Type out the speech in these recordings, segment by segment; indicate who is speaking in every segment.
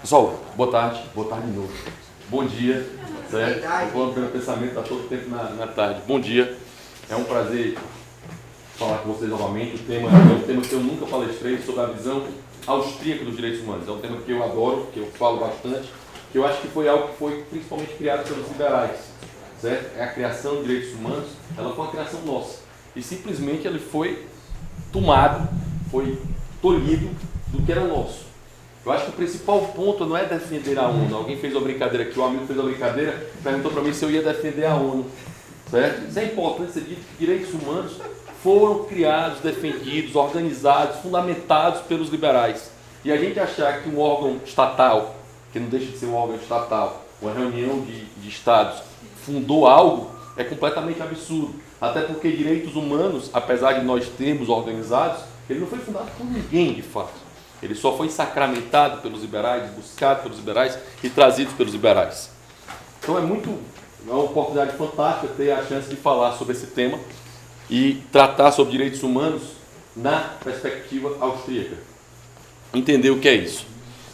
Speaker 1: Pessoal, boa tarde de novo. Bom dia, certo? O meu pensamento está todo o tempo na tarde. Bom dia, é um prazer falar com vocês novamente. O tema é um tema que eu nunca palestrei, sobre a visão austríaca dos direitos humanos. É um tema que eu adoro, que eu falo bastante, que eu acho que foi algo que foi principalmente criado pelos liberais, certo? É a criação de direitos humanos, ela foi uma criação nossa. E simplesmente ele foi tomado, foi tolhido do que era nosso. Eu acho que o principal ponto não é defender a ONU. Alguém fez uma brincadeira aqui, o amigo fez uma brincadeira, perguntou para mim se eu ia defender a ONU. Certo? Isso é importante ser dito, que direitos humanos foram criados, defendidos, organizados, fundamentados pelos liberais. E a gente achar que um órgão estatal, que não deixa de ser um órgão estatal, uma reunião de estados, fundou algo, é completamente absurdo. Até porque direitos humanos, apesar de nós termos organizados, ele não foi fundado por ninguém de fato. Ele só foi sacramentado pelos liberais, buscado pelos liberais e trazido pelos liberais. Então é uma oportunidade fantástica ter a chance de falar sobre esse tema e tratar sobre direitos humanos na perspectiva austríaca. Entender o que é isso.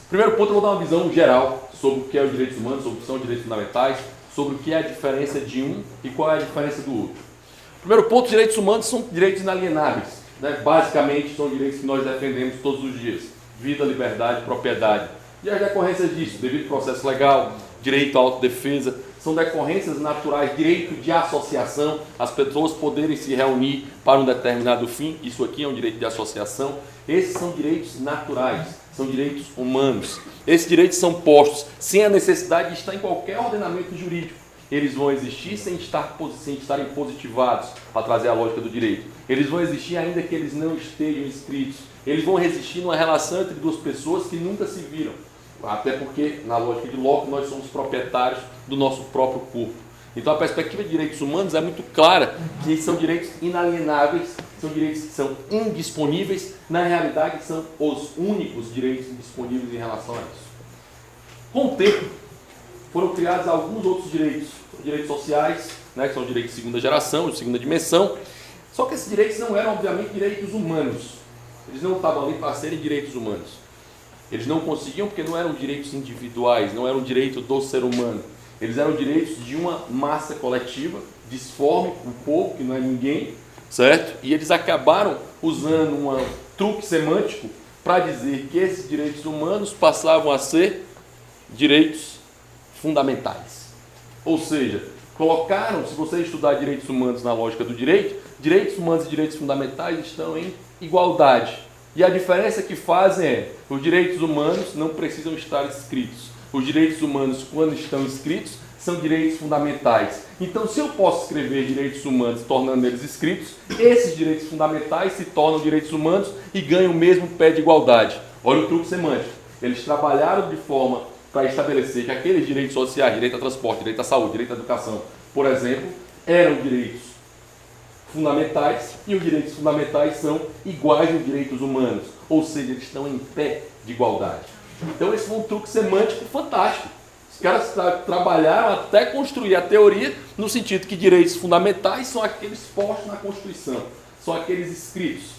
Speaker 1: Primeiro ponto, eu vou dar uma visão geral sobre o que é os direitos humanos, sobre o que são os direitos fundamentais, sobre o que é a diferença de um e qual é a diferença do outro. Primeiro ponto, direitos humanos são direitos inalienáveis. Basicamente, são direitos que nós defendemos todos os dias. Vida, liberdade, propriedade. E as decorrências disso, devido processo legal, direito à autodefesa, são decorrências naturais, direito de associação, as pessoas poderem se reunir para um determinado fim, isso aqui é um direito de associação. Esses são direitos naturais, são direitos humanos. Esses direitos são postos sem a necessidade de estar em qualquer ordenamento jurídico. Eles vão existir sem estarem positivados, para trazer a lógica do direito. Eles vão existir ainda que eles não estejam escritos. Eles vão existir numa relação entre duas pessoas que nunca se viram. Até porque, na lógica de Locke, nós somos proprietários do nosso próprio corpo. Então a perspectiva de direitos humanos é muito clara, que são direitos inalienáveis, são direitos que são indisponíveis, na realidade são os únicos direitos disponíveis em relação a isso. Com o tempo, foram criados alguns outros direitos sociais, que são direitos de segunda geração, de segunda dimensão, só que esses direitos não eram, obviamente, direitos humanos. Eles não estavam ali para serem direitos humanos. Eles não conseguiam porque não eram direitos individuais, não eram direitos do ser humano. Eles eram direitos de uma massa coletiva, disforme, um povo que não é ninguém, certo? E eles acabaram usando um truque semântico para dizer que esses direitos humanos passavam a ser direitos fundamentais. Ou seja, colocaram, se você estudar direitos humanos na lógica do direito, direitos humanos e direitos fundamentais estão em igualdade. E a diferença que fazem é, os direitos humanos não precisam estar escritos. Os direitos humanos, quando estão escritos, são direitos fundamentais. Então, se eu posso escrever direitos humanos tornando eles escritos, esses direitos fundamentais se tornam direitos humanos e ganham o mesmo pé de igualdade. Olha o truque semântico. Eles trabalharam de forma para estabelecer que aqueles direitos sociais, direito a transporte, direito à saúde, direito à educação, por exemplo, eram direitos fundamentais e os direitos fundamentais são iguais aos direitos humanos, ou seja, eles estão em pé de igualdade. Então esse foi um truque semântico fantástico. Os caras trabalharam até construir a teoria no sentido que direitos fundamentais são aqueles postos na Constituição, são aqueles escritos.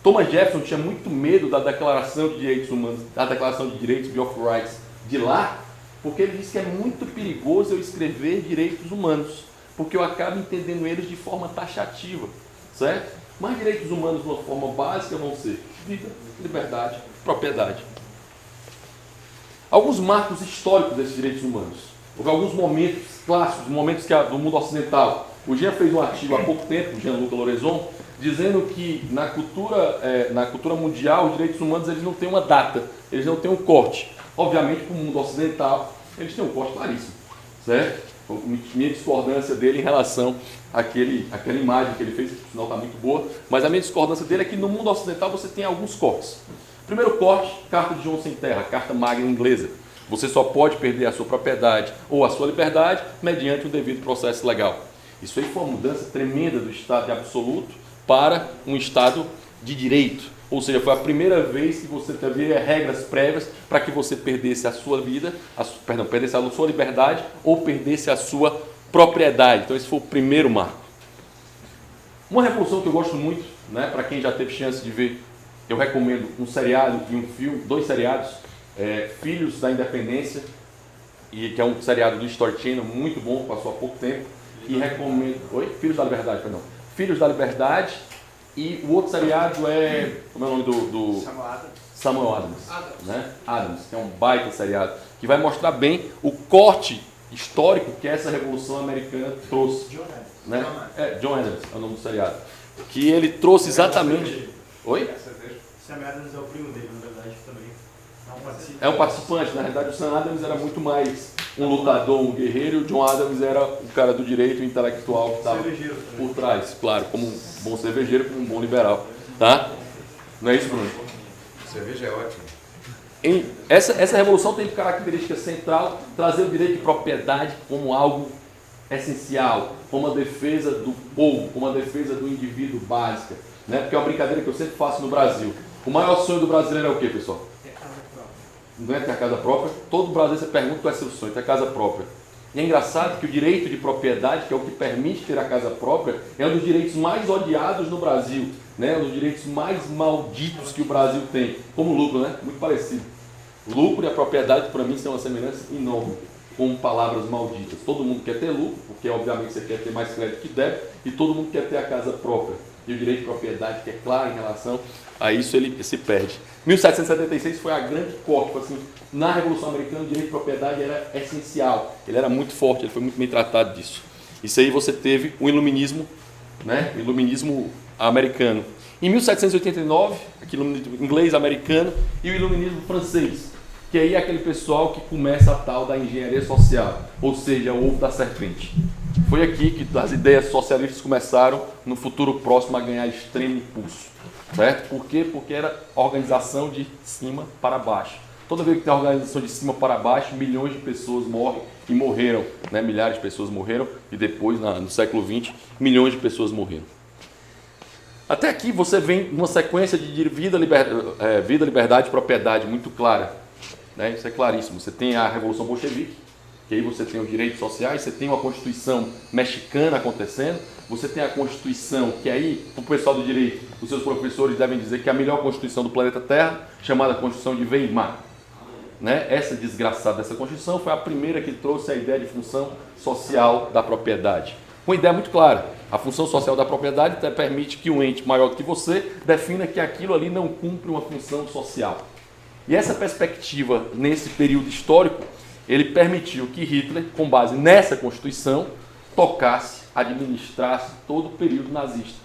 Speaker 1: Thomas Jefferson tinha muito medo da Declaração de Direitos Humanos, da Declaração de Direitos, Bill of Rights, de lá, porque ele disse que é muito perigoso eu escrever direitos humanos, porque eu acabo entendendo eles de forma taxativa, certo? Mas direitos humanos, de uma forma básica, vão ser vida, liberdade, propriedade. Alguns marcos históricos desses direitos humanos. Houve alguns momentos clássicos, momentos do mundo ocidental. O Jean fez um artigo há pouco tempo, o Jean-Luc Lorenzon, dizendo que na cultura mundial, os direitos humanos eles não têm uma data, eles não têm um corte. Obviamente, para o mundo ocidental, eles têm um corte claríssimo, certo? Minha discordância dele em relação àquela imagem que ele fez, que por sinal está muito boa, mas a minha discordância dele é que no mundo ocidental você tem alguns cortes. Primeiro corte, Carta de João Sem Terra, Carta Magna inglesa. Você só pode perder a sua propriedade ou a sua liberdade mediante um devido processo legal. Isso aí foi uma mudança tremenda do estado de absoluto para um estado de direito. Ou seja, foi a primeira vez que você teve regras prévias para que você perdesse a sua vida, perdesse a sua liberdade ou perdesse a sua propriedade. Então esse foi o primeiro marco. Uma revolução que eu gosto muito, para quem já teve chance de ver, eu recomendo um seriado e um filme, 2 seriados, Filhos da Independência, que é um seriado do History Channel muito bom, passou há pouco tempo, e recomendo... Oi? Filhos da Liberdade, perdão. Filhos da Liberdade, e o outro seriado é... Como é o nome do... Samuel Adams. Né? Adams, que é um baita seriado, que vai mostrar bem o corte histórico que essa Revolução Americana trouxe.
Speaker 2: John Adams.
Speaker 1: Né? John Adams é o nome do seriado. Que ele trouxe exatamente... Oi?
Speaker 2: Samuel Adams é o primo dele, na verdade, também.
Speaker 1: É um participante. Na realidade, o Sam Adams era muito mais um lutador, um guerreiro, e o John Adams era o cara do direito, o intelectual que estava por trás. Claro, como um bom cervejeiro, como um bom liberal. Tá? Não é isso, Bruno?
Speaker 3: Cerveja é ótima.
Speaker 1: Essa revolução tem característica central trazer o direito de propriedade como algo essencial, como uma defesa do povo, como uma defesa do indivíduo básica. Né? Porque é uma brincadeira que eu sempre faço no Brasil. O maior sonho do brasileiro é o quê, pessoal? Não é ter a casa própria? Todo brasileiro você pergunta qual é seu sonho, ter a casa própria. E é engraçado que o direito de propriedade, que é o que permite ter a casa própria, é um dos direitos mais odiados no Brasil, né? Um dos direitos mais malditos que o Brasil tem. Como o lucro, né? Muito parecido. O lucro e a propriedade, para mim, são uma semelhança enorme, como palavras malditas. Todo mundo quer ter lucro, porque obviamente você quer ter mais crédito que deve, e todo mundo quer ter a casa própria. E o direito de propriedade, que é claro em relação a isso, ele se perde. 1776 foi a grande corte, assim, na Revolução Americana o direito de propriedade era essencial, ele era muito forte, ele foi muito bem tratado disso. Isso aí você teve o iluminismo, né? O iluminismo americano. Em 1789, aquele inglês americano e o iluminismo francês, que aí é aquele pessoal que começa a tal da engenharia social, ou seja, o ovo da serpente. Foi aqui que as ideias socialistas começaram, no futuro próximo, a ganhar extremo impulso. Certo? Por quê? Porque era organização de cima para baixo. Toda vez que tem organização de cima para baixo, milhões de pessoas morrem e morreram. Né? Milhares de pessoas morreram e depois, no século XX, milhões de pessoas morreram. Até aqui você vem numa sequência de vida, liberdade e propriedade muito clara. Né? Isso é claríssimo. Você tem a Revolução Bolchevique, que aí você tem os direitos sociais, você tem uma Constituição mexicana acontecendo, você tem a Constituição, que aí, o pessoal do direito, os seus professores devem dizer que é a melhor Constituição do planeta Terra, chamada Constituição de Weimar. Né? Essa desgraçada dessa Constituição foi a primeira que trouxe a ideia de função social da propriedade. Uma ideia muito clara. A função social da propriedade permite que um ente maior do que você defina que aquilo ali não cumpre uma função social. E essa perspectiva, nesse período histórico, ele permitiu que Hitler, com base nessa Constituição, tocasse, administrasse todo o período nazista.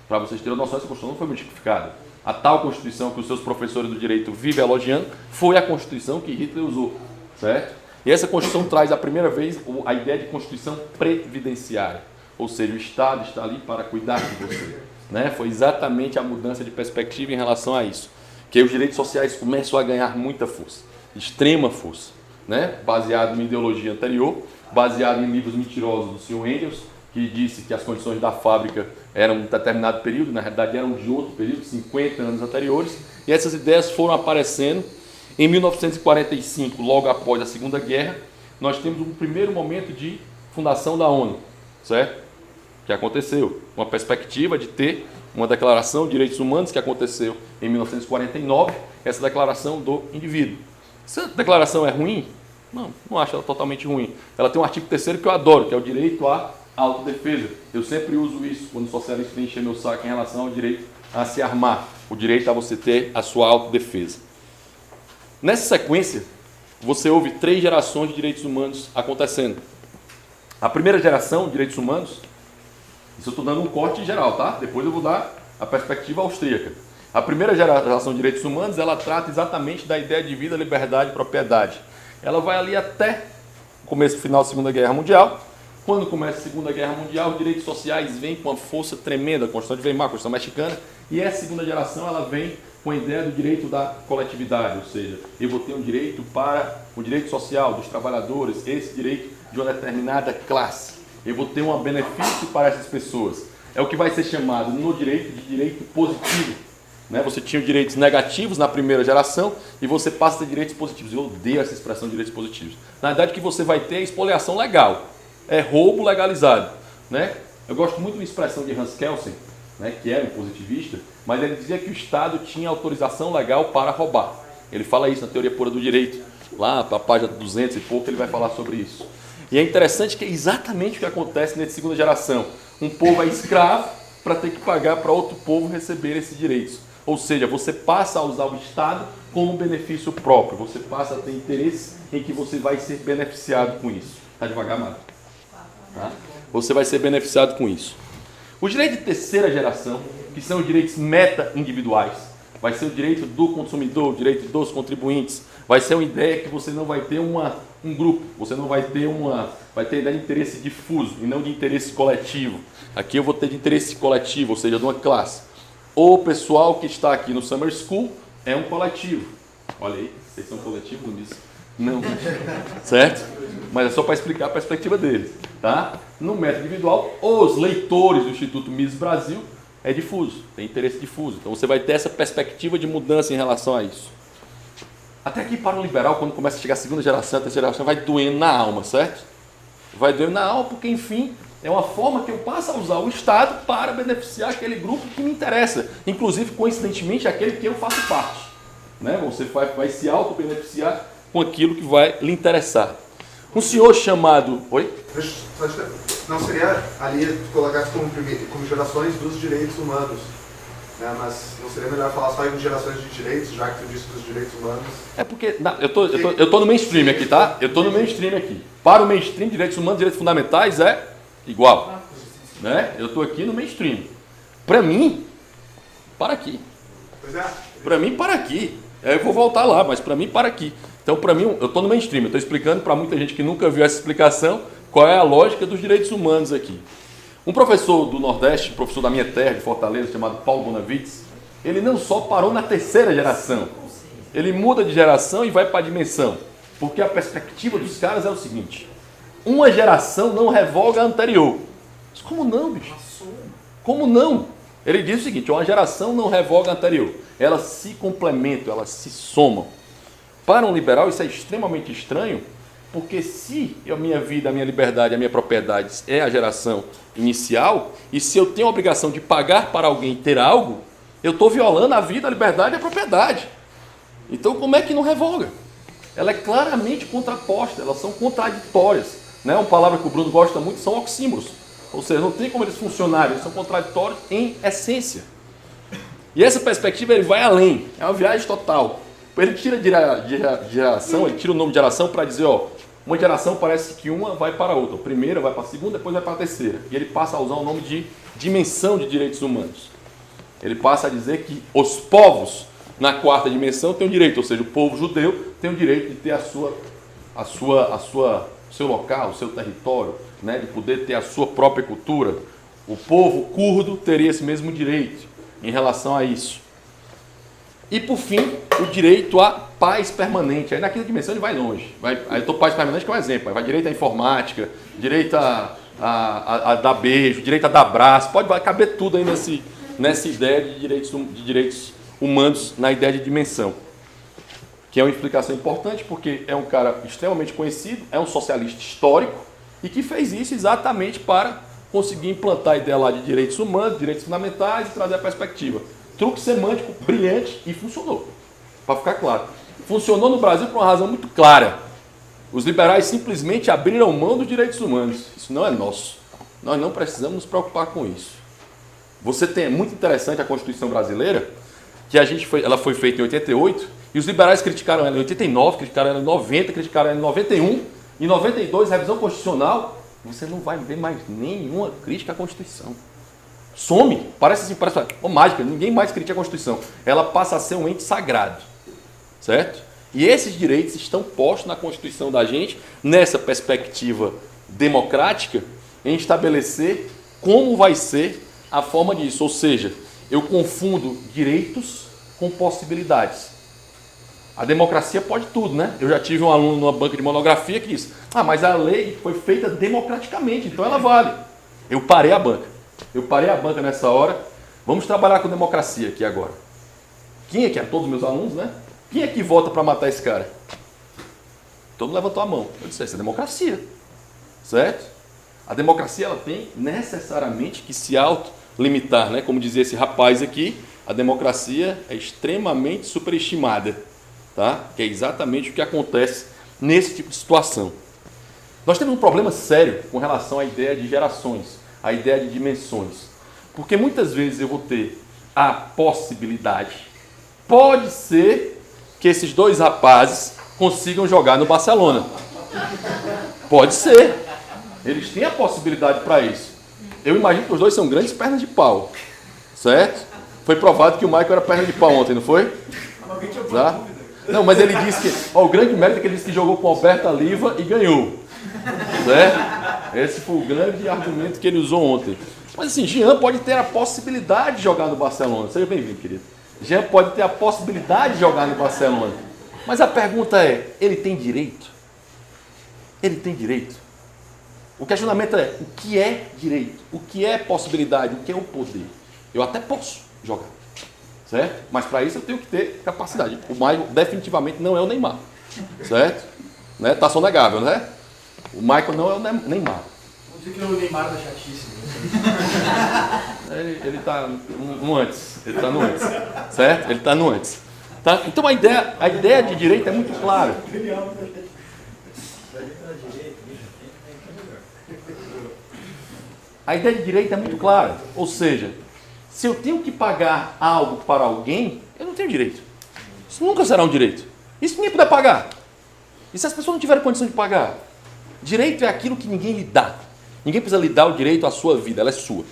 Speaker 1: Para vocês terem noção, essa Constituição não foi modificada. A tal Constituição que os seus professores do direito vivem elogiando foi a Constituição que Hitler usou, certo? E essa Constituição traz a primeira vez a ideia de Constituição previdenciária, ou seja, o Estado está ali para cuidar de você. Né? Foi exatamente a mudança de perspectiva em relação a isso, que aí os direitos sociais começam a ganhar muita força, extrema força. Né? Baseado em ideologia anterior, baseado em livros mentirosos do Sr. Engels, que disse que as condições da fábrica eram de um determinado período, na realidade eram de outro período, 50 anos anteriores, e essas ideias foram aparecendo. Em 1945, logo após a Segunda Guerra, nós temos um primeiro momento de fundação da ONU, certo? Que aconteceu, uma perspectiva de ter uma declaração de direitos humanos que aconteceu em 1949, essa declaração do indivíduo. Essa declaração é ruim? Não acho ela totalmente ruim. Ela tem um artigo 3º que eu adoro, que é o direito à autodefesa. Eu sempre uso isso quando o socialista vem encher meu saco em relação ao direito a se armar, o direito a você ter a sua autodefesa. Nessa sequência, você ouve 3 gerações de direitos humanos acontecendo. A primeira geração de direitos humanos, isso eu estou dando um corte geral, tá? Depois eu vou dar a perspectiva austríaca. A primeira geração de direitos humanos, ela trata exatamente da ideia de vida, liberdade e propriedade. Ela vai ali até o começo e final da Segunda Guerra Mundial. Quando começa a Segunda Guerra Mundial, os direitos sociais vêm com uma força tremenda, a Constituição de Weimar, a Constituição mexicana, e essa segunda geração ela vem com a ideia do direito da coletividade, ou seja, eu vou ter um direito para o direito social dos trabalhadores, esse direito de uma determinada classe. Eu vou ter um benefício para essas pessoas. É o que vai ser chamado no direito de direito positivo. Né? Você tinha direitos negativos na primeira geração e você passa a ter direitos positivos. Eu odeio essa expressão de direitos positivos. Na verdade, o que você vai ter é expoliação legal. É roubo legalizado. Né? Eu gosto muito da expressão de Hans Kelsen, né, que era um positivista, mas ele dizia que o Estado tinha autorização legal para roubar. Ele fala isso na Teoria Pura do Direito. Lá, para a página 200 e pouco, ele vai falar sobre isso. E é interessante que é exatamente o que acontece nessa segunda geração. Um povo é escravo para ter que pagar para outro povo receber esses direitos. Ou seja, você passa a usar o Estado como benefício próprio. Você passa a ter interesse em que você vai ser beneficiado com isso. Está devagar, Marcos? Tá? Você vai ser beneficiado com isso. O direito de terceira geração, que são os direitos meta-individuais, vai ser o direito do consumidor, o direito dos contribuintes. Vai ser uma ideia que você não vai ter um grupo, você não vai ter vai ter ideia de interesse difuso e não de interesse coletivo. Aqui eu vou ter de interesse coletivo, ou seja, de uma classe. O pessoal que está aqui no Summer School é um coletivo. Olha aí, vocês são coletivos nisso? Não. Certo? Mas é só para explicar a perspectiva deles. Tá? No método individual, os leitores do Instituto Mises Brasil é difuso, tem interesse difuso. Então você vai ter essa perspectiva de mudança em relação a isso. Até aqui para o liberal, quando começa a chegar a segunda geração, a terceira geração, vai doendo na alma, certo? Vai doendo na alma porque, enfim, é uma forma que eu passo a usar o Estado para beneficiar aquele grupo que me interessa. Inclusive, coincidentemente, aquele que eu faço parte. Né? Você vai se auto-beneficiar com aquilo que vai lhe interessar. Um senhor chamado... Oi?
Speaker 4: Não seria ali colocar como gerações dos direitos humanos, né? Mas não seria melhor falar só em gerações de direitos, já que tu disse dos direitos humanos?
Speaker 1: É porque... Não, eu tô no mainstream aqui, tá? Eu tô no mainstream aqui. Para o mainstream, direitos humanos, direitos fundamentais é igual. Né? Eu tô aqui no mainstream. Para mim, para aqui.
Speaker 4: Pois é.
Speaker 1: Para mim, para aqui. Eu vou voltar lá, mas para mim, para aqui. Então, para mim, eu estou no mainstream. Eu estou explicando para muita gente que nunca viu essa explicação qual é a lógica dos direitos humanos aqui. Um professor do Nordeste, professor da minha terra, de Fortaleza, chamado Paulo Bonavides, ele não só parou na terceira geração, ele muda de geração e vai para a dimensão. Porque a perspectiva dos caras é o seguinte: uma geração não revoga a anterior. Mas como não, bicho? Como não? Ele diz o seguinte: uma geração não revoga a anterior. Elas se complementam, elas se somam. Para um liberal isso é extremamente estranho, porque se a minha vida, a minha liberdade, a minha propriedade é a geração inicial, e se eu tenho a obrigação de pagar para alguém ter algo, eu estou violando a vida, a liberdade e a propriedade. Então como é que não revoga? Ela é claramente contraposta, elas são contraditórias. Né? Uma palavra que o Bruno gosta muito são oxímoros. Ou seja, não tem como eles funcionarem, eles são contraditórios em essência. E essa perspectiva ele vai além, é uma viagem total. Ele tira de geração, ele tira o nome de geração para dizer, ó, uma geração parece que uma vai para a outra. A primeira vai para a segunda, depois vai para a terceira. E ele passa a usar o nome de dimensão de direitos humanos. Ele passa a dizer que os povos na quarta dimensão têm o direito, ou seja, o povo judeu tem o direito de ter o seu local, o seu território, né, de poder ter a sua própria cultura. O povo curdo teria esse mesmo direito em relação a isso. E, por fim, o direito à paz permanente. Aí, na quinta dimensão, ele vai longe. Aí, paz permanente que é um exemplo. Aí vai direito à informática, direito a dar beijo, direito a dar abraço. Vai caber tudo aí nessa ideia de direitos humanos, na ideia de dimensão. Que é uma explicação importante, porque é um cara extremamente conhecido, é um socialista histórico, e que fez isso exatamente para conseguir implantar a ideia lá de direitos humanos, direitos fundamentais e trazer a perspectiva. Truque semântico brilhante e funcionou. Para ficar claro. Funcionou no Brasil por uma razão muito clara. Os liberais simplesmente abriram mão dos direitos humanos. Isso não é nosso. Nós não precisamos nos preocupar com isso. É muito interessante a Constituição brasileira, que ela foi feita em 88, e os liberais criticaram ela em 89, criticaram ela em 90, criticaram ela em 91, em 92, revisão constitucional, você não vai ver mais nenhuma crítica à Constituição. Some, parece mágica, ninguém mais critica a Constituição. Ela passa a ser um ente sagrado, certo? E esses direitos estão postos na Constituição da gente, nessa perspectiva democrática, em estabelecer como vai ser a forma disso. Ou seja, eu confundo direitos com possibilidades. A democracia pode tudo, né? Eu já tive um aluno numa banca de monografia que disse: mas a lei foi feita democraticamente, então ela vale. Eu parei a banca nessa hora. Vamos trabalhar com democracia aqui agora. Quem é que é? Todos os meus alunos, né? Quem é que vota para matar esse cara? Todo mundo levantou a mão. Eu disse: essa é democracia. Certo? A democracia ela tem necessariamente que se autolimitar, né? Como dizia esse rapaz aqui, a democracia é extremamente superestimada. tá? Que é exatamente o que acontece nesse tipo de situação. Nós temos um problema sério com relação à ideia de gerações, à ideia de dimensões. Porque muitas vezes eu vou ter a possibilidade, pode ser que esses dois rapazes consigam jogar no Barcelona. Pode ser. Eles têm a possibilidade para isso. Eu imagino que os dois são grandes pernas de pau. Certo? Foi provado que o Michael era perna de pau ontem, não foi? Tá? Não, mas ele disse que... o grande mérito é que ele disse que jogou com Alberto Aliva e ganhou. Certo? Esse foi o grande argumento que ele usou ontem. Mas assim, Jean pode ter a possibilidade de jogar no Barcelona. Seja bem-vindo, querido. Jean pode ter a possibilidade de jogar no Barcelona. Mas a pergunta é, ele tem direito? Ele tem direito? O questionamento é, o que é direito? O que é possibilidade? O que é o poder? Eu até posso jogar, certo? Mas para isso eu tenho que ter capacidade. O Michael definitivamente não é o Neymar, certo? Né? Tá sonegável, né? O Michael não é o Neymar.
Speaker 2: Vamos dizer que não é o Neymar da chatice.
Speaker 1: Ele está no antes. Ele está no antes, certo? Ele está no antes. Tá? Então a ideia de direito é muito clara. A ideia de direito é muito clara. Ou seja, se eu tenho que pagar algo para alguém, eu não tenho direito. Isso nunca será um direito. E se ninguém puder pagar? E se as pessoas não tiverem condição de pagar? Direito é aquilo que ninguém lhe dá. Ninguém precisa lhe dar o direito à sua vida, ela é sua.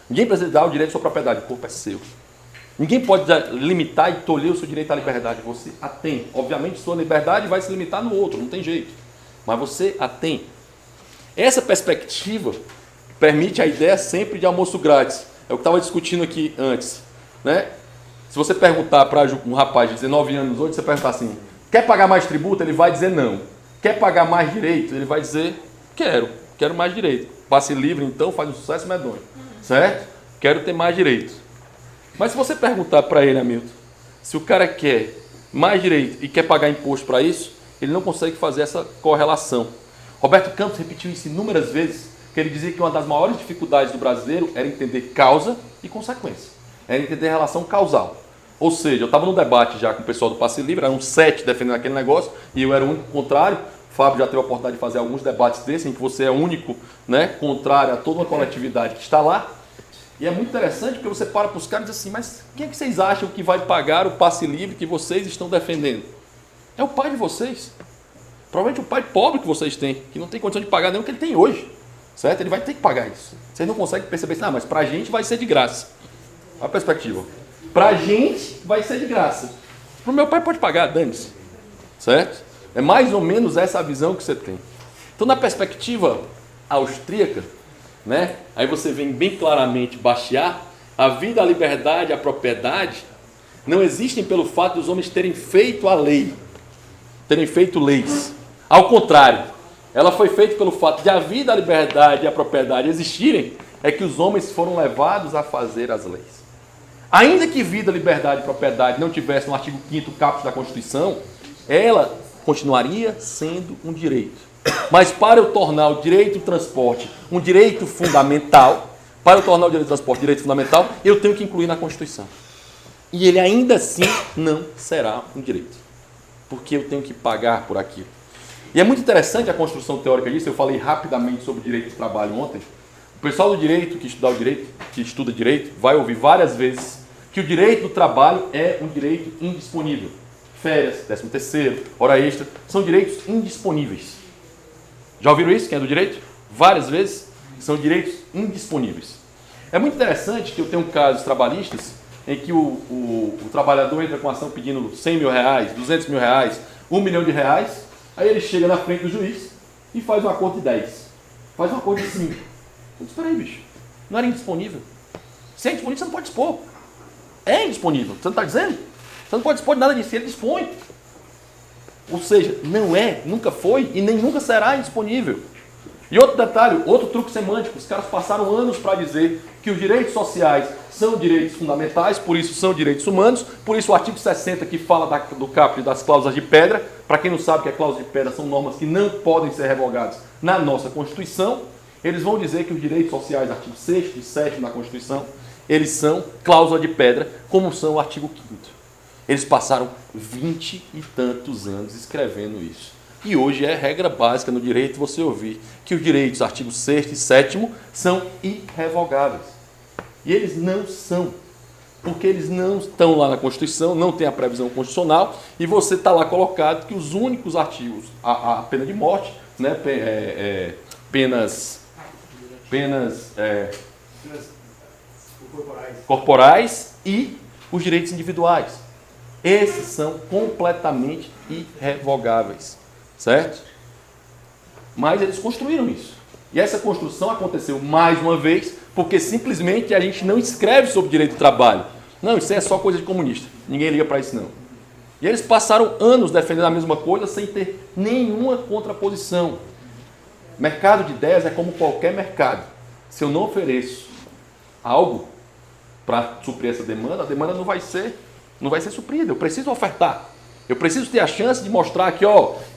Speaker 1: Ninguém precisa lhe dar o direito à sua propriedade, o corpo é seu. Ninguém pode limitar e tolher o seu direito à liberdade, você a tem. Obviamente, sua liberdade vai se limitar no outro, não tem jeito. Mas você a tem. Essa perspectiva permite a ideia sempre de almoço grátis. É o que estava discutindo aqui antes. Né? Se você perguntar para um rapaz de 19 anos hoje, você perguntar assim, quer pagar mais tributo? Ele vai dizer não. Quer pagar mais direito? Ele vai dizer, quero mais direito. Passe livre, então, faz um sucesso medonho. Certo? Quero ter mais direito. Mas se você perguntar para ele, Hamilton, se o cara quer mais direito e quer pagar imposto para isso, ele não consegue fazer essa correlação. Roberto Campos repetiu isso inúmeras vezes, que ele dizia que uma das maiores dificuldades do brasileiro era entender causa e consequência. Era entender a relação causal. Ou seja, eu estava no debate já com o pessoal do Passe Livre, eram 7 defendendo aquele negócio, e eu era o único contrário. O Fábio já teve a oportunidade de fazer alguns debates desses, em que você é o único, né, contrário a toda uma coletividade que está lá. E é muito interessante porque você para os caras e diz assim, mas quem é que vocês acham que vai pagar o passe livre que vocês estão defendendo? É o pai de vocês. Provavelmente o pai pobre que vocês têm, que não tem condição de pagar nem o que ele tem hoje. Certo? Ele vai ter que pagar isso. Vocês não conseguem perceber isso. Mas para a gente vai ser de graça. Olha a perspectiva. Para a gente vai ser de graça. Para o meu pai pode pagar, dane-se. Certo? É mais ou menos essa a visão que você tem. Então, na perspectiva austríaca, né? Aí você vem bem claramente baixar, a vida, a liberdade, a propriedade não existem pelo fato dos homens terem feito a lei, terem feito leis. Ao contrário, ela foi feita pelo fato de a vida, a liberdade e a propriedade existirem, é que os homens foram levados a fazer as leis. Ainda que vida, liberdade e propriedade não tivesse no artigo 5º caput da Constituição, ela continuaria sendo um direito. Mas para eu tornar o direito do transporte um direito fundamental, eu tenho que incluir na Constituição. E ele ainda assim não será um direito. Porque eu tenho que pagar por aquilo. E é muito interessante a construção teórica disso. Eu falei rapidamente sobre o direito do trabalho ontem. O pessoal do direito, que estuda direito, vai ouvir várias vezes que o direito do trabalho é um direito indisponível. Férias, 13º, hora extra, são direitos indisponíveis. Já ouviram isso? Quem é do direito? Várias vezes são direitos indisponíveis. É muito interessante que eu tenho casos trabalhistas em que o trabalhador entra com ação pedindo 100 mil reais, 200 mil reais, 1 milhão de reais, aí ele chega na frente do juiz e faz um acordo de 10, faz um acordo de 5. Eu disse, espera aí, bicho, não era indisponível? Se é indisponível, você não pode dispor. É indisponível, você não está dizendo? Você não pode dispor de nada disso, ele dispõe. Ou seja, não é, nunca foi e nem nunca será indisponível. E outro detalhe, outro truque semântico, os caras passaram anos para dizer que os direitos sociais são direitos fundamentais, por isso são direitos humanos, por isso o artigo 60 que fala do caput das cláusulas de pedra, para quem não sabe que a cláusula de pedra são normas que não podem ser revogadas na nossa Constituição, eles vão dizer que os direitos sociais, artigo 6º e 7º da Constituição, eles são cláusula de pedra, como são o artigo 5º. Eles passaram 20 e tantos anos escrevendo isso. E hoje é regra básica no direito você ouvir que os direitos, artigos 6º e 7º, são irrevogáveis. E eles não são. Porque eles não estão lá na Constituição, não tem a previsão constitucional, e você está lá colocado que os únicos artigos, a pena de morte, né, penas corporais e os direitos individuais. Esses são completamente irrevogáveis, certo? Mas eles construíram isso. E essa construção aconteceu mais uma vez porque simplesmente a gente não escreve sobre direito do trabalho. Não, isso é só coisa de comunista. Ninguém liga para isso não. E eles passaram anos defendendo a mesma coisa sem ter nenhuma contraposição. Mercado de ideias é como qualquer mercado. Se eu não ofereço algo para suprir essa demanda, a demanda não vai ser suprida. Eu preciso ofertar. Eu preciso ter a chance de mostrar que,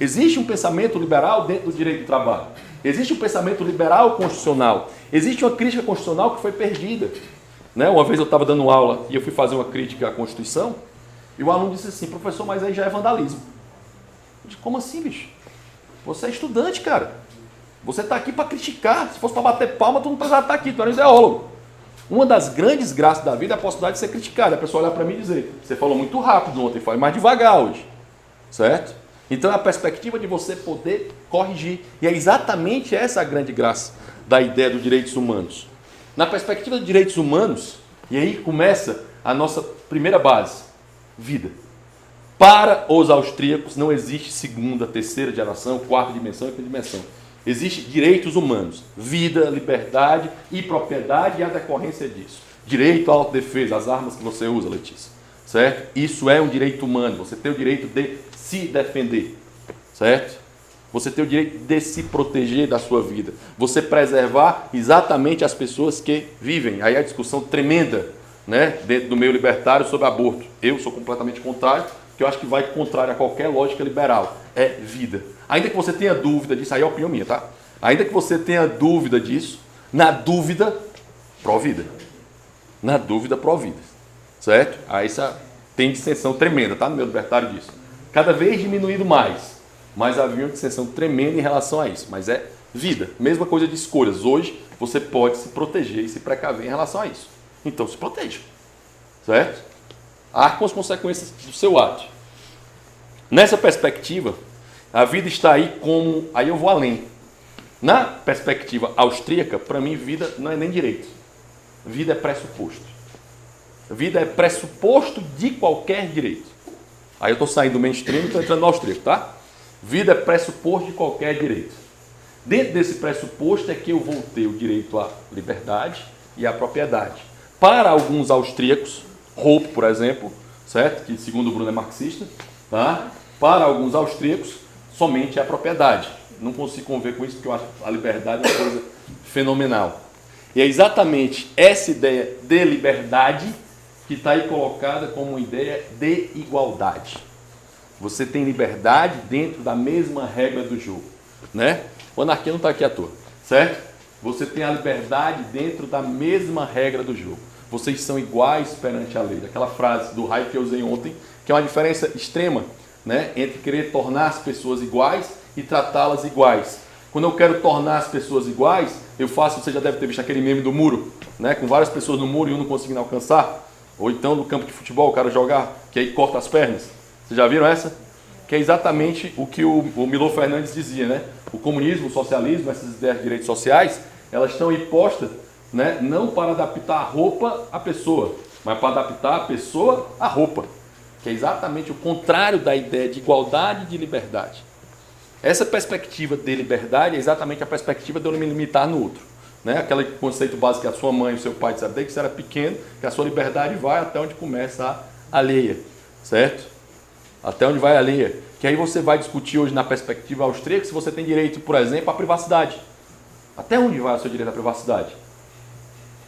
Speaker 1: existe um pensamento liberal dentro do direito do trabalho. Existe um pensamento liberal constitucional. Existe uma crítica constitucional que foi perdida. Né? Uma vez eu estava dando aula e eu fui fazer uma crítica à Constituição e o aluno disse assim, professor, mas aí já é vandalismo. Eu disse, como assim, bicho? Você é estudante, cara. Você está aqui para criticar. Se fosse para bater palma, tu não precisava estar aqui, tu era um ideólogo. Uma das grandes graças da vida é a possibilidade de ser criticado. A pessoa olhar para mim e dizer, você falou muito rápido ontem, fala mais devagar hoje. Certo? Então é a perspectiva de você poder corrigir. E é exatamente essa a grande graça da ideia dos direitos humanos. Na perspectiva dos direitos humanos, e aí começa a nossa primeira base, vida. Para os austríacos não existe segunda, terceira geração, quarta dimensão e quinta dimensão. Existem direitos humanos, vida, liberdade e propriedade e a decorrência disso. Direito à autodefesa, as armas que você usa, Letícia. Certo? Isso é um direito humano, você tem o direito de se defender. Certo? Você tem o direito de se proteger da sua vida. Você preservar exatamente as pessoas que vivem. Aí a discussão tremenda, né, dentro do meio libertário sobre aborto. Eu sou completamente contrário, porque eu acho que vai contrário a qualquer lógica liberal. É vida. Ainda que você tenha dúvida disso, aí é a opinião minha, tá? Ainda que você tenha dúvida disso, na dúvida, pró-vida. Na dúvida, pró-vida. Certo? Aí essa tem dissensão tremenda, tá? No meio libertário disso. Cada vez diminuindo mais. Mas havia uma dissensão tremenda em relação a isso. Mas é vida. Mesma coisa de escolhas. Hoje você pode se proteger e se precaver em relação a isso. Então se proteja. Certo? Arque com as consequências do seu ato. Nessa perspectiva, a vida está aí como... Aí eu vou além. Na perspectiva austríaca, para mim, vida não é nem direito. Vida é pressuposto. Vida é pressuposto de qualquer direito. Aí eu estou saindo do mainstream e estou entrando no austríaco, tá? Vida é pressuposto de qualquer direito. Dentro desse pressuposto é que eu vou ter o direito à liberdade e à propriedade. Para alguns austríacos, Hoppe, por exemplo, certo? Que segundo o Bruno é marxista, tá? Para alguns austríacos, somente a propriedade. Não consigo conviver com isso porque eu acho a liberdade uma coisa fenomenal. E é exatamente essa ideia de liberdade que está aí colocada como uma ideia de igualdade. Você tem liberdade dentro da mesma regra do jogo, né? O anarquia não está aqui à toa, certo? Você tem a liberdade dentro da mesma regra do jogo. Vocês são iguais perante a lei. Aquela frase do Hayek que eu usei ontem, que é uma diferença extrema, né? Entre querer tornar as pessoas iguais e tratá-las iguais. Quando eu quero tornar as pessoas iguais, eu faço, você já deve ter visto aquele meme do muro, né? Com várias pessoas no muro e um não conseguindo alcançar. Ou então no campo de futebol, o cara jogar, que aí corta as pernas. Vocês já viram essa? Que é exatamente o que o Milor Fernandes dizia, né? O comunismo, o socialismo, essas ideias de direitos sociais, elas estão impostas, né? Não para adaptar a roupa à pessoa, mas para adaptar a pessoa à roupa. Que é exatamente o contrário da ideia de igualdade e de liberdade. Essa perspectiva de liberdade é exatamente a perspectiva de eu me limitar no outro. Né? Aquele conceito básico que a sua mãe e o seu pai disseram desde que você era pequeno, que a sua liberdade vai até onde começa a alheia. Certo? Até onde vai a alheia. Que aí você vai discutir hoje na perspectiva austríaca se você tem direito, por exemplo, à privacidade. Até onde vai o seu direito à privacidade?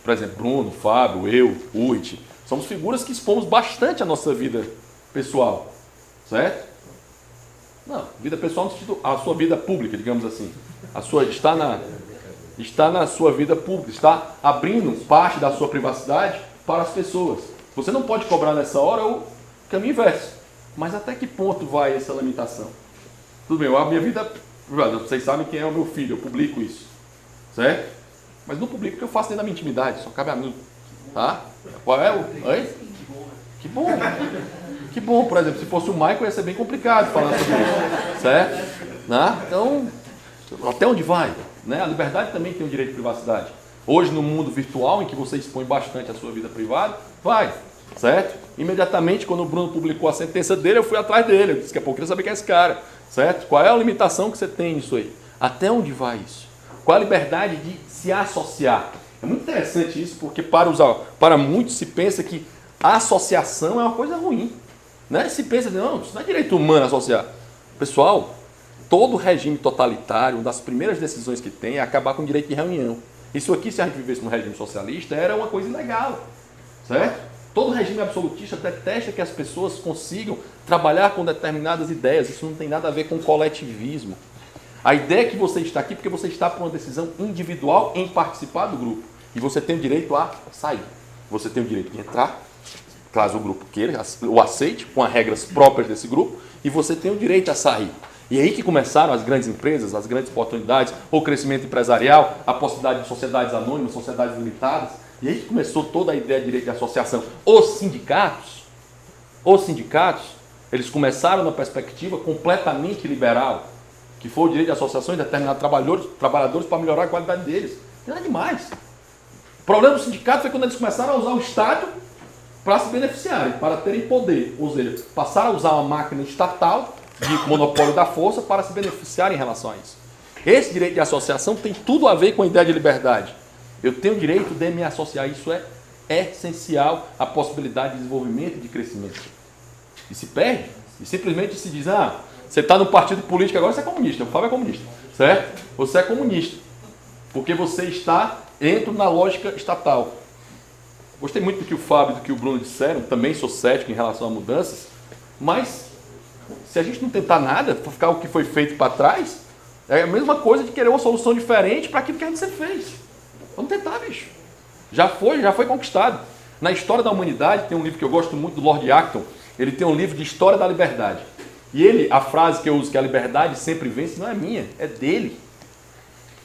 Speaker 1: Por exemplo, Bruno, Fábio, eu, Urrit. Somos figuras que expomos bastante a nossa vida pessoal. Certo? Não, vida pessoal no sentido, a sua vida pública, digamos assim. A sua, está na sua vida pública, está abrindo parte da sua privacidade para as pessoas. Você não pode cobrar nessa hora Caminho inverso. Mas até que ponto vai essa limitação? Tudo bem, a minha vida, vocês sabem quem é o meu filho, eu publico isso, certo? Mas não publico porque eu faço dentro da minha intimidade, só cabe a mim, tá? Qual é o... Oi? Que bom! Que bom, por exemplo, se fosse o Michael ia ser bem complicado falar sobre isso, certo? Né? Então, até onde vai? Né? A liberdade também tem o direito de privacidade. Hoje, no mundo virtual, em que você expõe bastante a sua vida privada, vai, certo? Imediatamente, quando o Bruno publicou a sentença dele, eu fui atrás dele. Eu disse que eu queria saber quem é esse cara, certo? Qual é a limitação que você tem nisso aí? Até onde vai isso? Qual a liberdade de se associar? É muito interessante isso, porque para muitos se pensa que a associação é uma coisa ruim. Né? Se pensa, não, isso não é direito humano associar. Pessoal, todo regime totalitário, uma das primeiras decisões que tem é acabar com o direito de reunião. Isso aqui, se a gente vivesse num regime socialista, era uma coisa ilegal. Certo? Todo regime absolutista detesta que as pessoas consigam trabalhar com determinadas ideias. Isso não tem nada a ver com coletivismo. A ideia é que você está aqui porque você está por uma decisão individual em participar do grupo. E você tem o direito a sair. Você tem o direito de entrar, caso o grupo queira, o aceite, com as regras próprias desse grupo, e você tem o direito a sair. E é aí que começaram as grandes empresas, as grandes oportunidades, o crescimento empresarial, a possibilidade de sociedades anônimas, sociedades limitadas. E aí que começou toda a ideia de direito de associação. Os sindicatos, eles começaram na perspectiva completamente liberal, que foi o direito de associação de determinados trabalhadores para melhorar a qualidade deles. Não é demais. O problema do sindicato foi quando eles começaram a usar o Estado para se beneficiarem, para terem poder. Ou seja, passaram a usar uma máquina estatal de monopólio da força para se beneficiarem em relação a isso. Esse direito de associação tem tudo a ver com a ideia de liberdade. Eu tenho o direito de me associar. Isso é essencial à possibilidade de desenvolvimento e de crescimento. E se perde, e simplesmente se diz, você está no partido político agora, você é comunista. O Fábio é comunista, certo? Você é comunista, porque você está dentro na lógica estatal. Gostei muito do que o Fábio e do que o Bruno disseram, também sou cético em relação a mudanças, mas se a gente não tentar nada, para ficar o que foi feito para trás, é a mesma coisa de querer uma solução diferente para aquilo que a gente sempre fez. Vamos tentar, bicho. Já foi conquistado. Na história da humanidade, tem um livro que eu gosto muito, do Lord Acton, ele tem um livro de História da Liberdade. E a frase que eu uso, que a liberdade sempre vence, não é minha, é dele.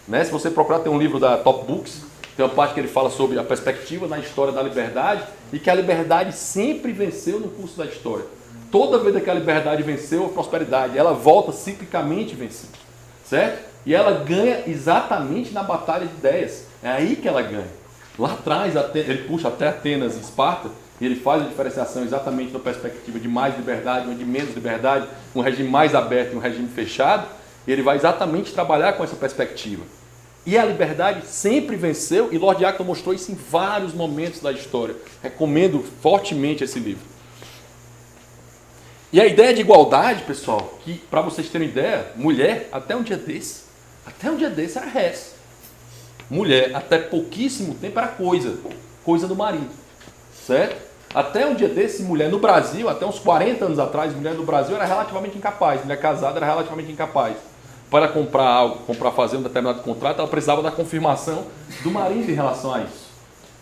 Speaker 1: Né? Se você procurar, tem um livro da Top Books, tem uma parte que ele fala sobre a perspectiva na história da liberdade e que a liberdade sempre venceu no curso da história. Toda vez que a liberdade venceu a prosperidade, ela volta ciclicamente vencida, certo? E ela ganha exatamente na batalha de ideias. É aí que ela ganha. Lá atrás, ele puxa até Atenas e Esparta, e ele faz a diferenciação exatamente na perspectiva de mais liberdade ou de menos liberdade, um regime mais aberto e um regime fechado, e ele vai exatamente trabalhar com essa perspectiva. E a liberdade sempre venceu, e Lord Acton mostrou isso em vários momentos da história. Recomendo fortemente esse livro. E a ideia de igualdade, pessoal, que para vocês terem ideia, mulher, até um dia desse era res. Mulher, até pouquíssimo tempo era coisa do marido, certo? Até um dia desse, mulher no Brasil, até uns 40 anos atrás, mulher no Brasil era relativamente incapaz, mulher casada era relativamente incapaz. Para comprar algo, fazer um determinado contrato, ela precisava da confirmação do marido em relação a isso.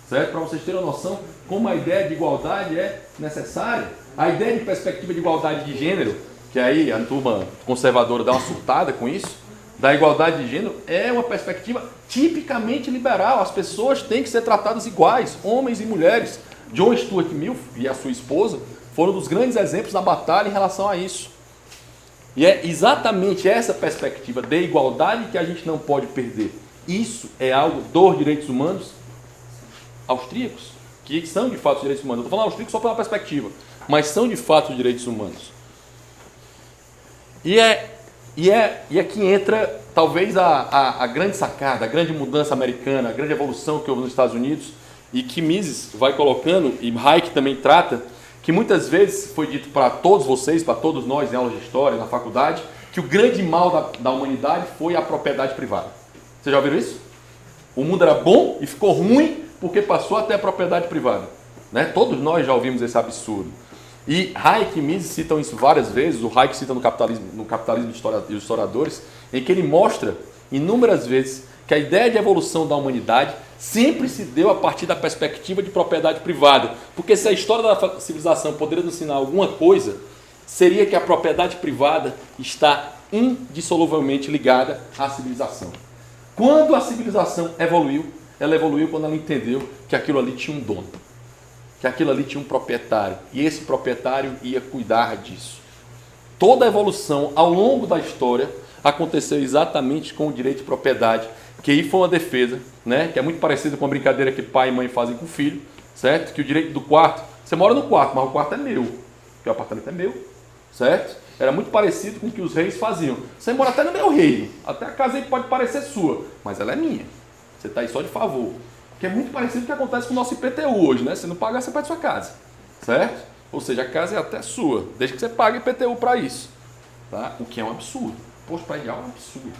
Speaker 1: Certo? Para vocês terem uma noção como a ideia de igualdade é necessária. A ideia de perspectiva de igualdade de gênero, que aí a turma conservadora dá uma surtada com isso, da igualdade de gênero, é uma perspectiva tipicamente liberal. As pessoas têm que ser tratadas iguais, homens e mulheres. John Stuart Mill e a sua esposa foram dos grandes exemplos da batalha em relação a isso. E é exatamente essa perspectiva de igualdade que a gente não pode perder. Isso é algo dos direitos humanos austríacos, que são de fato os direitos humanos. Eu estou falando austríacos só pela perspectiva, mas são de fato os direitos humanos. E aqui entra talvez a grande sacada, a grande mudança americana, a grande evolução que houve nos Estados Unidos, e que Mises vai colocando, e Hayek também trata, que muitas vezes foi dito para todos vocês, para todos nós em aulas de história, na faculdade, que o grande mal da humanidade foi a propriedade privada. Vocês já ouviram isso? O mundo era bom e ficou ruim porque passou até a propriedade privada. Né? Todos nós já ouvimos esse absurdo. E Hayek e Mises citam isso várias vezes, o Hayek cita no Capitalismo dos Historiadores, em que ele mostra inúmeras vezes que a ideia de evolução da humanidade sempre se deu a partir da perspectiva de propriedade privada. Porque se a história da civilização poderia nos ensinar alguma coisa, seria que a propriedade privada está indissoluvelmente ligada à civilização. Quando a civilização evoluiu, ela evoluiu quando ela entendeu que aquilo ali tinha um dono, que aquilo ali tinha um proprietário, e esse proprietário ia cuidar disso. Toda a evolução ao longo da história aconteceu exatamente com o direito de propriedade, que aí foi uma defesa, né, que é muito parecida com a brincadeira que pai e mãe fazem com o filho, certo? Que o direito do quarto, você mora no quarto, mas o quarto é meu, porque o apartamento é meu, certo? Era muito parecido com o que os reis faziam. Você mora até no meu reino, até a casa aí pode parecer sua, mas ela é minha. Você está aí só de favor. Que é muito parecido com o que acontece com o nosso IPTU hoje, né? Se não pagar, você perde sua casa, certo? Ou seja, a casa é até sua, desde que você pague IPTU para isso, tá? O que é um absurdo. Imposto predial é um absurdo,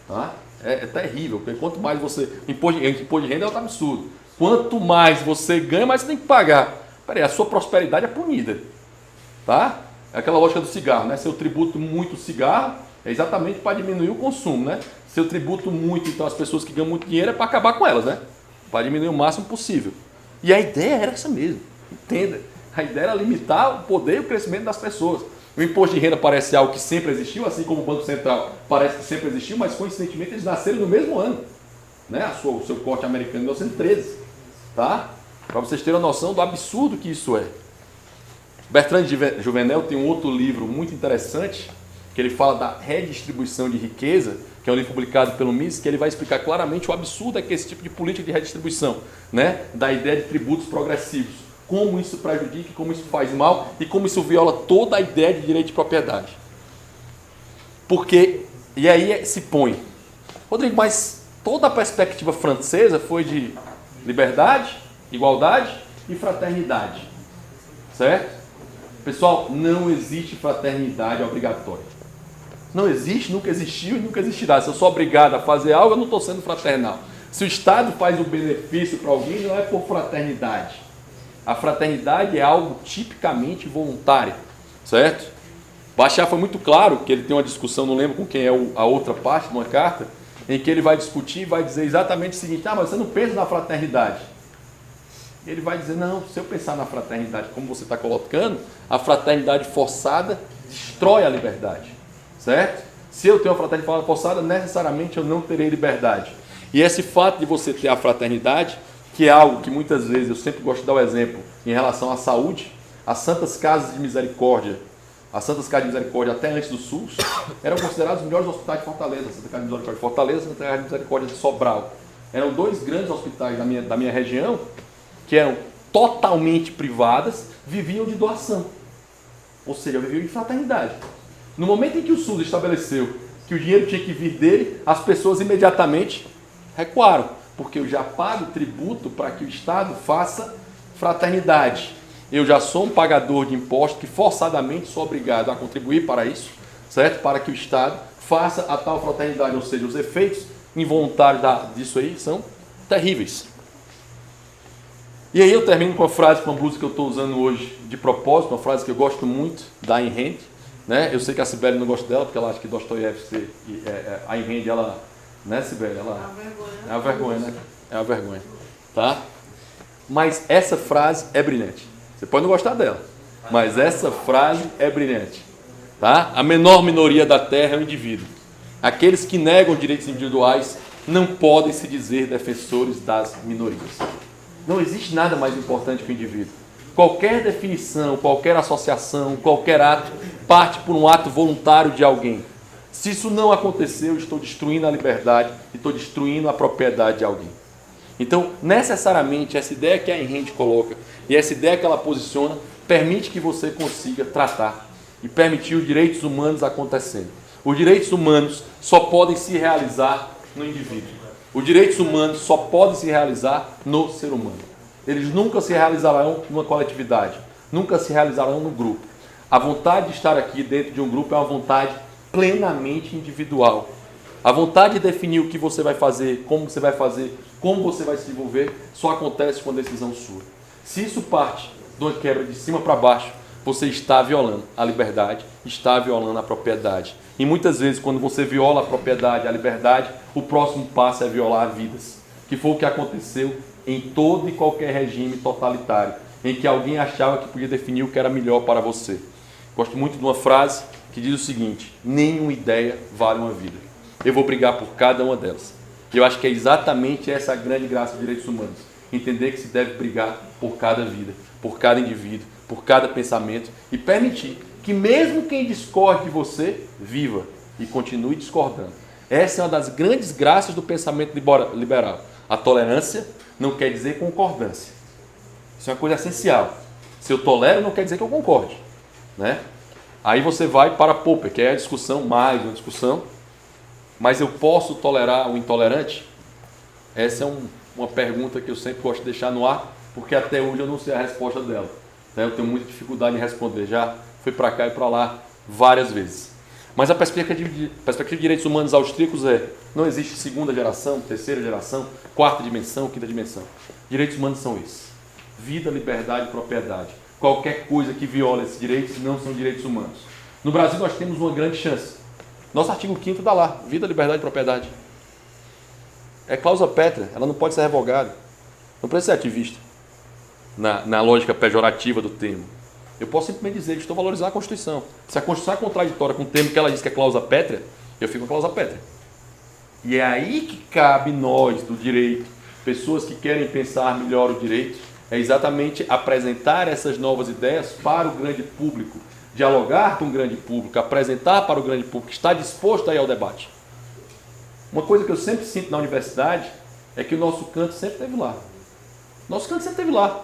Speaker 1: tá? É terrível, porque quanto mais você... Imposto de renda é outro absurdo. Quanto mais você ganha, mais você tem que pagar. Peraí, a sua prosperidade é punida, tá? É aquela lógica do cigarro, né? Se eu tributo muito cigarro, é exatamente para diminuir o consumo, né? Se eu tributo muito, então as pessoas que ganham muito dinheiro é para acabar com elas, né? Para diminuir o máximo possível. E a ideia era essa mesmo, entenda. A ideia era limitar o poder e o crescimento das pessoas. O imposto de renda parece algo que sempre existiu, assim como o Banco Central parece que sempre existiu, mas coincidentemente eles nasceram no mesmo ano, né? O seu corte americano em 1913, tá? Para vocês terem a noção do absurdo que isso é. Bertrand Juvenel tem um outro livro muito interessante, que ele fala da redistribuição de riqueza, que é um livro publicado pelo Mises, que ele vai explicar claramente o absurdo é que esse tipo de política de redistribuição, né? Da ideia de tributos progressivos, como isso prejudica, como isso faz mal e como isso viola toda a ideia de direito de propriedade. Porque, e aí se põe, Rodrigo, mas toda a perspectiva francesa foi de liberdade, igualdade e fraternidade, certo? Pessoal, não existe fraternidade obrigatória. Não existe, nunca existiu e nunca existirá. Se eu sou obrigado a fazer algo, eu não estou sendo fraternal. Se o Estado faz um benefício para alguém, não é por fraternidade. A fraternidade é algo tipicamente voluntário, certo? Bachar foi muito claro que ele tem uma discussão, não lembro com quem é a outra parte de uma carta, em que ele vai discutir e vai dizer exatamente o seguinte: mas você não pensa na fraternidade. Ele vai dizer, não, se eu pensar na fraternidade como você está colocando, a fraternidade forçada destrói a liberdade, certo? Se eu tenho a fraternidade forçada, necessariamente eu não terei liberdade. E esse fato de você ter a fraternidade, que é algo que muitas vezes, eu sempre gosto de dar o exemplo, em relação à saúde, as Santas Casas de Misericórdia, até antes do SUS, eram considerados os melhores hospitais de Fortaleza, a Santa Casa de Misericórdia de Fortaleza e a Santa Casa de Misericórdia de Sobral. Eram dois grandes hospitais da minha região, que eram totalmente privadas, viviam de doação. Ou seja, viviam de fraternidade. No momento em que o SUS estabeleceu que o dinheiro tinha que vir dele, as pessoas imediatamente recuaram, porque eu já pago tributo para que o Estado faça fraternidade. Eu já sou um pagador de impostos que forçadamente sou obrigado a contribuir para isso, certo? Para que o Estado faça a tal fraternidade, ou seja, os efeitos involuntários disso aí são terríveis. E aí eu termino com uma blusa que eu estou usando hoje de propósito, uma frase que eu gosto muito, da Ayn Rand, né? Eu sei que a Sibeli não gosta dela, porque ela acha que Dostoiévski, a Ayn Rand, ela, né, Sibeli? Ela é uma vergonha, né? É uma vergonha, tá? Mas essa frase é brilhante. Você pode não gostar dela, mas essa frase é brilhante, tá? A menor minoria da Terra é o indivíduo. Aqueles que negam direitos individuais não podem se dizer defensores das minorias. Não existe nada mais importante que o indivíduo. Qualquer definição, qualquer associação, qualquer ato, parte por um ato voluntário de alguém. Se isso não aconteceu, estou destruindo a liberdade e estou destruindo a propriedade de alguém. Então, necessariamente, essa ideia que a Ayn Rand coloca e essa ideia que ela posiciona permite que você consiga tratar e permitir os direitos humanos acontecerem. Os direitos humanos só podem se realizar no indivíduo. Os direitos humanos só podem se realizar no ser humano. Eles nunca se realizarão numa coletividade, nunca se realizarão no grupo. A vontade de estar aqui dentro de um grupo é uma vontade plenamente individual. A vontade de definir o que você vai fazer, como você vai se desenvolver, só acontece com a decisão sua. Se isso parte de uma quebra de cima para baixo, você está violando a liberdade, está violando a propriedade. E muitas vezes, quando você viola a propriedade, a liberdade, o próximo passo é violar vidas. Que foi o que aconteceu em todo e qualquer regime totalitário, em que alguém achava que podia definir o que era melhor para você. Gosto muito de uma frase que diz o seguinte: nenhuma ideia vale uma vida. Eu vou brigar por cada uma delas. Eu acho que é exatamente essa a grande graça dos direitos humanos. Entender que se deve brigar por cada vida, por cada indivíduo, por cada pensamento e permitir que mesmo quem discorde de você, viva e continue discordando. Essa é uma das grandes graças do pensamento liberal. A tolerância não quer dizer concordância. Isso é uma coisa essencial. Se eu tolero, não quer dizer que eu concorde, né? Aí você vai para Popper, que é a discussão, mais uma discussão. Mas eu posso tolerar o intolerante? Essa é uma pergunta que eu sempre gosto de deixar no ar, porque até hoje eu não sei a resposta dela. Eu tenho muita dificuldade em responder. Já fui para cá e para lá várias vezes. Mas a perspectiva de direitos humanos austríacos é: não existe segunda geração, terceira geração, quarta dimensão, quinta dimensão. Direitos humanos são esses: vida, liberdade e propriedade. Qualquer coisa que viola esses direitos não são direitos humanos. No Brasil nós temos uma grande chance. Nosso artigo 5º está lá: vida, liberdade e propriedade. É cláusula pétrea, ela não pode ser revogada. Não precisa ser ativista, na lógica pejorativa do termo. Eu posso simplesmente dizer que estou valorizando a Constituição. Se a Constituição é contraditória com o termo que ela diz que é cláusula pétrea, eu fico com a cláusula pétrea. E é aí que cabe nós, do direito, pessoas que querem pensar melhor o direito, é exatamente apresentar essas novas ideias para o grande público, dialogar com o grande público, apresentar para o grande público que está disposto a ir ao debate. Uma coisa que eu sempre sinto na universidade é que o nosso canto sempre esteve lá. Nosso canto sempre esteve lá.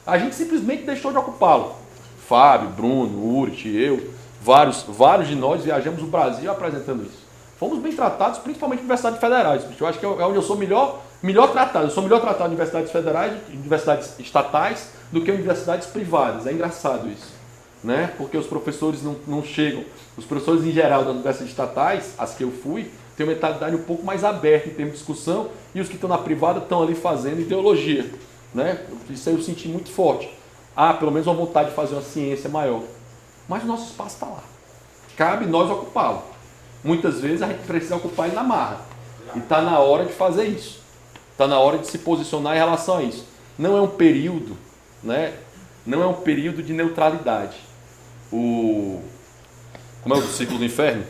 Speaker 1: A gente simplesmente deixou de ocupá-lo. Fábio, Bruno, Urit, eu, vários de nós viajamos o Brasil apresentando isso. Fomos bem tratados, principalmente em universidades federais. Eu acho que é onde eu sou melhor tratado. Eu sou melhor tratado em universidades federais, em universidades estatais, do que em universidades privadas. É engraçado isso, né? Porque os professores não chegam. Os professores, em geral, das universidades estatais, as que eu fui, têm uma mentalidade um pouco mais aberta em termos de discussão, e os que estão na privada estão ali fazendo ideologia, né? Isso aí eu senti muito forte. Pelo menos uma vontade de fazer uma ciência maior. Mas o nosso espaço está lá. Cabe nós ocupá-lo. Muitas vezes a gente precisa ocupar ele na marra. E está na hora de fazer isso. Está na hora de se posicionar em relação a isso. Não é um período, né? Não é um período de neutralidade. Como é o ciclo do inferno?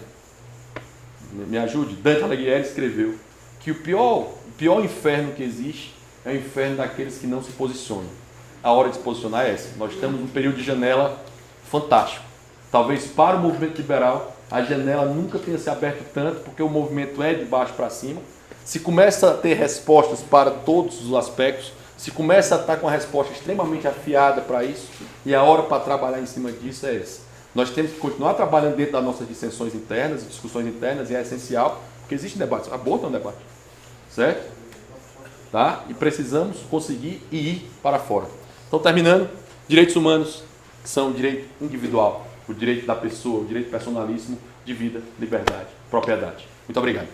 Speaker 1: Me ajude. Dante Alighieri escreveu que o pior inferno que existe é o inferno daqueles que não se posicionam. A hora de se posicionar é essa. Nós estamos num período de janela fantástico. Talvez para o movimento liberal a janela nunca tenha se aberto tanto, porque o movimento é de baixo para cima. Se começa a ter respostas para todos os aspectos, se começa a estar com a resposta extremamente afiada para isso, e a hora para trabalhar em cima disso é essa. Nós temos que continuar trabalhando dentro das nossas dissensões internas, discussões internas, e é essencial, porque existe debate. Aborto é um debate, certo? Tá? E precisamos conseguir ir para fora. Então, terminando, direitos humanos são o direito individual, o direito da pessoa, o direito personalíssimo de vida, liberdade, propriedade. Muito obrigado.